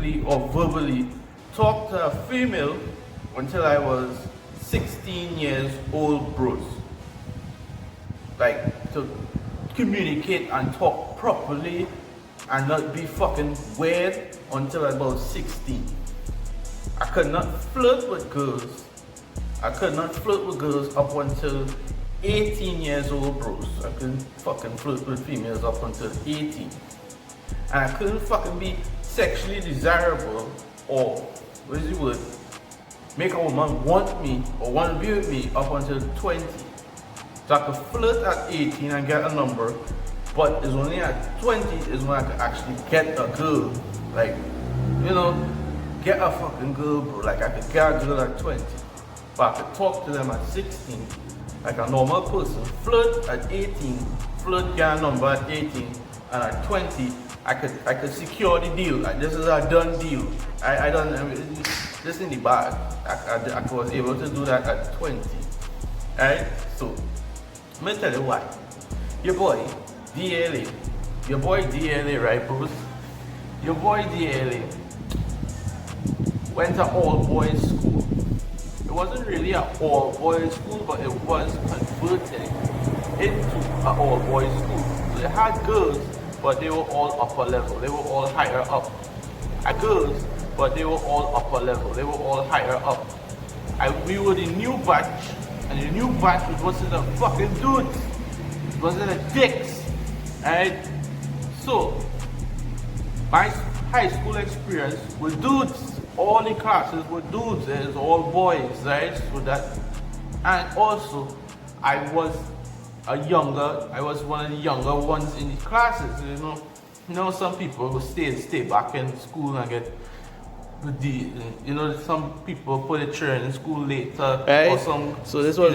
physically or verbally talk to a female until I was 16 years old, bros. Like, to communicate and talk properly and not be fucking weird until about 16. I could not flirt with girls. I could not flirt with girls up until 18 years old, bros. I couldn't fucking flirt with females up until 18. And I couldn't fucking be sexually desirable or, what is the word, make a woman want me or want to be with me up until 20. So I could flirt at 18 and get a number, but it's only at 20 is when I could actually get a girl. Like, you know, get a fucking girl, bro. Like, I could get a girl at 20, but I could talk to them at 16 like a normal person. Flirt at 18, flirt, get a number at 18, and at 20, I could secure the deal. Like, this is a done deal. I mean, this in the bag. I was able to do that at 20. Alright? So, let me tell you why. Your boy, DLA. Your boy DLA, right, bros? Your boy DLA went to all boys school. It wasn't really an all boys school, but it was converted into an all boys school. So it had girls, but they were all upper level. They were all higher up. I girls, but they were all upper level. They were all higher up. We were the new batch, and the new batch wasn't the fucking dudes. It wasn't the dicks. Alright? So, my high school experience with dudes. All the classes were dudes. It's all boys, right? So that, and also, I was one of the younger ones in the classes. You know, some people will stay back in school and get some people put a children in school later, right? Or some so this was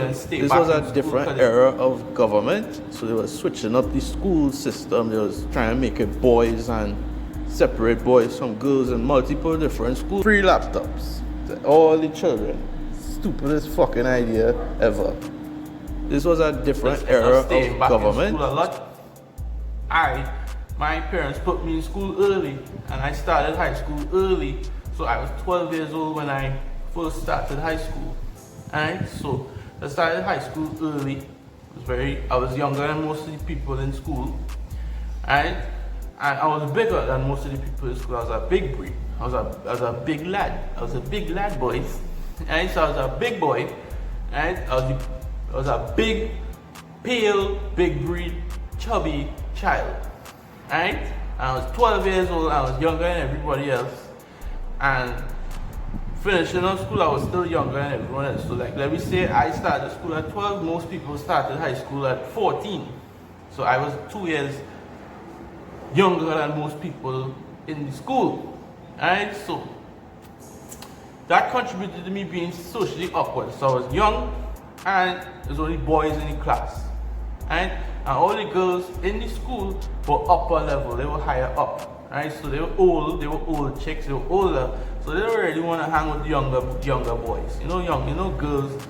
a different era of government. So they were switching up the school system. They was trying to make it boys and separate boys from girls in multiple different schools. Free laptops to all the children. Stupidest fucking idea ever. This was a different era of government. My parents put me in school early, and I started high school early. So I was 12 years old when I first started high school. Alright, so I started high school early. I was younger than most of the people in school. Alright, and I was bigger than most of the people in school. I was a big breed. I was a big lad. I was a big lad, boys. Alright, so I was a big boy. Alright, I was a big, pale, big breed, chubby child. Alright? And I was 12 years old. I was younger than everybody else. And finishing up school, I was still younger than everyone else. So, like, let me say I started school at 12. Most people started high school at 14. So I was 2 years younger than most people in the school. Alright? So that contributed to me being socially awkward. So I was young, and there's only boys in the class. Alright? And all the girls in the school were upper level. They were higher up. Right, so they were old chicks, they were older, so they don't really want to hang with younger boys. You know, girls,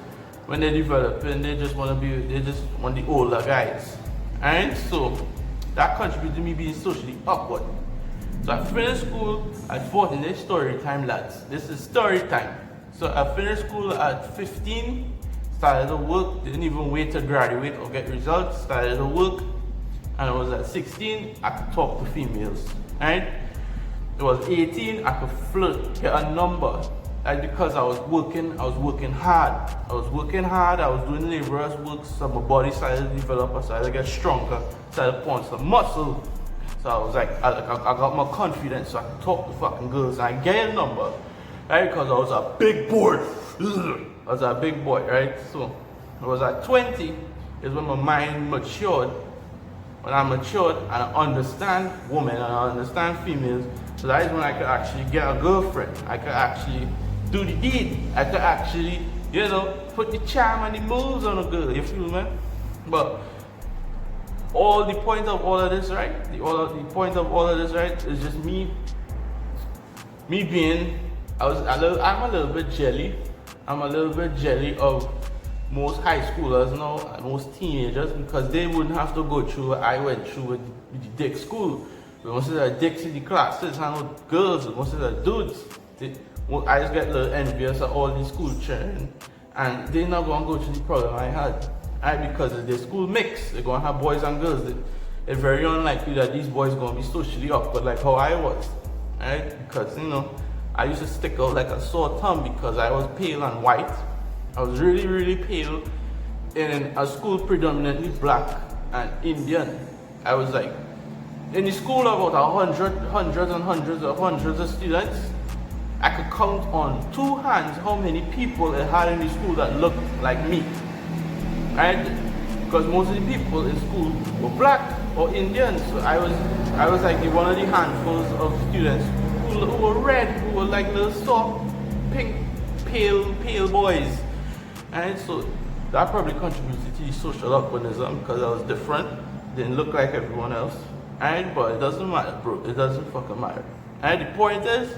when they develop, and they just want the older guys. And so that contributed to me being socially awkward. So I finished school at 14. This is story time, lads. This is story time. So I finished school at 15, started to work, didn't even wait to graduate or get results, started to work, and I was at 16, I could talk to females. Right? It was 18, I could flirt, get a number. Like, because I was working hard. I was doing laborer's work, so my body started to develop, I started to get stronger, started to put on some muscle. So I was like, I got more confidence, so I could talk to fucking girls and I get a number. Right? Because I was a big boy. I was a big boy, right? So I was at 20 is when my mind matured. When I matured and I understand women and I understand females, so that is when I could actually get a girlfriend. I could actually do the deed. I could actually, put the charm and the moves on a girl, you feel me? But all the point of all of this, right? The point of all of this, right, is just me being, I'm a little bit jelly. I'm a little bit jelly of most high schoolers now, and most teenagers, because they wouldn't have to go through what I went through with the dick school. We want to see the dicks in the classes, hang with girls, we want to see the dudes. I just get a little envious of all these school children, and they're not going to go through the problem I had. Right? Because it's their school mix, they're going to have boys and girls. It's very unlikely that these boys are going to be socially awkward like how I was. Right? Because, you know, I used to stick out like a sore thumb because I was pale and white. I was really, really pale in a school predominantly black and Indian. I was like, in the school of about hundreds of students, I could count on two hands how many people it had in the school that looked like me. Right? Because most of the people in school were black or Indian. So I was like one of the handfuls of students who were red, who were like little soft, pink, pale boys. And so that probably contributed to the social awkwardism because I was different, didn't look like everyone else. And but it doesn't matter, bro. It doesn't fucking matter. And the point is,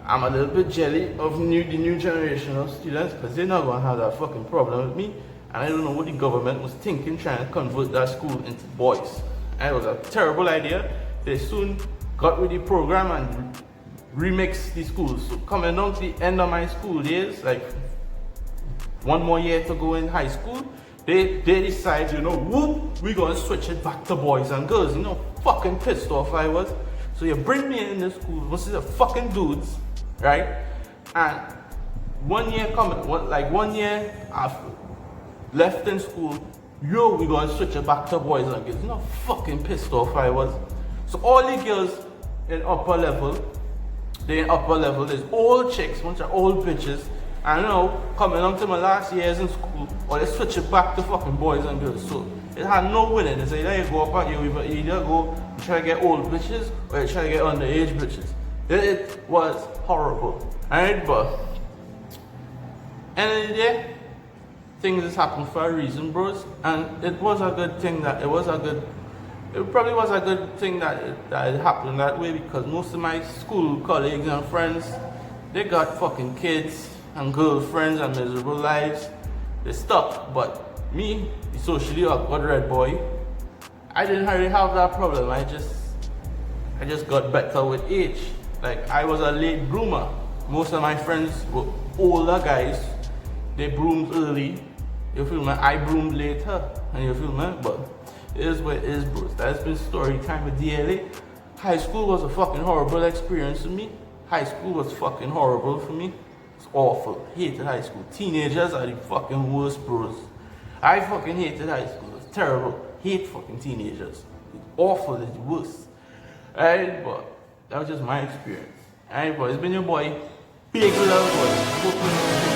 I'm a little bit jelly of the new generation of students because they're not gonna have that fucking problem with me. And I don't know what the government was thinking trying to convert that school into boys. And it was a terrible idea. They soon got with the program and remixed the schools. So coming down to the end of my school days, like one more year to go in high school, they decide, you know, whoop, we're gonna switch it back to boys and girls. You know, fucking pissed off I was. So you bring me in the school, most of the fucking dudes, right? And 1 year coming, one year after, left in school, yo, we're gonna switch it back to boys and girls. You know, fucking pissed off I was. So all the girls in upper level, there's old chicks, bunch of old bitches. And you know, coming up to my last years in school, or they switch it back to fucking boys and girls. So it had no winning. It's either you go up and you either go try to get old bitches or you try to get underage bitches. It was horrible. Alright, but end of the day, things just happen for a reason, bros. And it was a good thing that it probably was a good thing that it happened that way because most of my school colleagues and friends, they got fucking kids and girlfriends and miserable lives. They stuck, but me, the socially awkward red boy, I didn't really have that problem. I just got better with age. Like I was a late bloomer. Most of my friends were older guys. They bloomed early. You feel me? I bloomed later. And you feel me? But it is what it is, bros. That's been story time with DLA. High school was a fucking horrible experience for me. High school was fucking horrible for me. It's awful. Hated high school. Teenagers are the fucking worst, bros. I fucking hated high school. It's terrible. Hate fucking teenagers. It's awful. It's the worst. Alright, but that was just my experience. Alright, but it's been your boy, Big Love Boy.